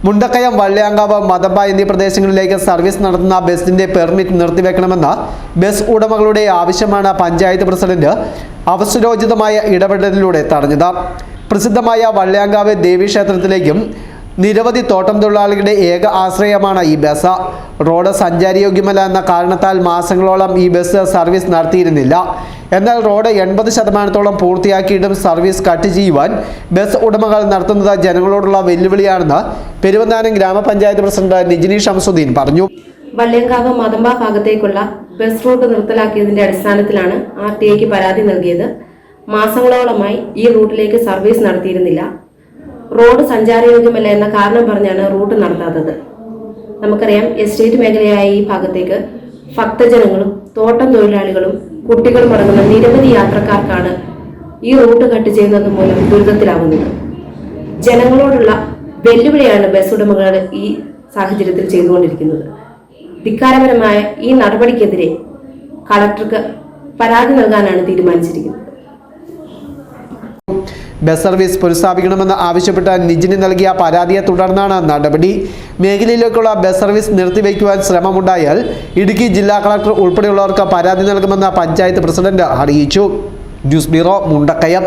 മുണ്ടക്കയം, വള്ളിയാങ്കാവ്, മതമ്പ എന്നീ പ്രദേശങ്ങളിലേക്ക് സർവീസ് നടത്തുന്ന ബസിന്റെ പെർമിറ്റ് നിർത്തിവെക്കണമെന്ന ബസ് ഉടമകളുടെ ആവശ്യമാണ് പഞ്ചായത്ത് പ്രസിഡന്റ് അവസരോചിതമായ ഇടപെടലിലൂടെ തടഞ്ഞത്. പ്രസിദ്ധമായ വള്ളിയാങ്കാവ് ദേവീക്ഷേത്രത്തിലേക്കും നിരവധി തോട്ടം തൊഴിലാളികളുടെ ഏക ആശ്രയമാണ് ഈ ബസ്. റോഡ് സഞ്ചാരയോഗ്യമല്ല എന്ന കാരണത്താൽ മാസങ്ങളോളം ഈ ബസ് സർവീസ് നടത്തിയിരുന്നില്ല. എന്നാൽ റോഡ് 80% പൂർത്തിയാക്കിയിട്ടും സർവീസ് കട്ട് ചെയ്യുവാൻ ബസ് ഉടമകൾ നടത്തുന്നത് ജനങ്ങളോടുള്ള വെല്ലുവിളിയാണെന്ന് പെരുവന്താനം ഗ്രാമപഞ്ചായത്ത് പ്രസിഡന്റ് നിജിനി ഷംസുദ്ദീൻ പറഞ്ഞു. വള്ളിയങ്കാവ് മതമ്പ ഭാഗത്തേക്കുള്ള ബസ് റൂട്ട് നിർത്തലാക്കിയതിന്റെ അടിസ്ഥാനത്തിലാണ് RTAക്ക് പരാതി നൽകിയത്. മാസങ്ങളോളമായി ഈ റൂട്ടിലേക്ക് സർവീസ് നടത്തിയിരുന്നില്ല. റോഡ് സഞ്ചാരയോഗ്യമല്ല എന്ന കാരണം പറഞ്ഞാണ് റൂട്ട് നടത്താത്തത്. നമുക്കറിയാം, എസ്റ്റേറ്റ് മേഖലയായ ഈ ഭാഗത്തേക്ക് ഭക്തജനങ്ങളും തോട്ടം തൊഴിലാളികളും കുട്ടികളും അടങ്ങുന്ന നിരവധി യാത്രക്കാർക്കാണ് ഈ റൂട്ട് കട്ട് ചെയ്യുന്നത് മൂലം ദുരിതത്തിലാവുന്നത്. ജനങ്ങളോടുള്ള വെല്ലുവിളിയാണ് ബസ് ഉടമകൾ ഈ സാഹചര്യത്തിൽ ചെയ്തുകൊണ്ടിരിക്കുന്നത്. ധിക്കാരപരമായ ഈ നടപടിക്കെതിരെ കളക്ടർക്ക് പരാതി നൽകാനാണ് തീരുമാനിച്ചിരിക്കുന്നത്. ബസ് സർവീസ് പുനഃസ്ഥാപിക്കണമെന്ന് ആവശ്യപ്പെട്ട് നിജിനി നൽകിയ പരാതിയെ തുടർന്നാണ് നടപടി. മേഖലയിലേക്കുള്ള ബസ് സർവീസ് നിർത്തിവെക്കുവാൻ ശ്രമമുണ്ടായാൽ ഇടുക്കി ജില്ലാ കളക്ടർ ഉൾപ്പെടെയുള്ളവർക്ക് പരാതി നൽകുമെന്ന് പഞ്ചായത്ത് പ്രസിഡന്റ് അറിയിച്ചു. News bureau, Mundakayam.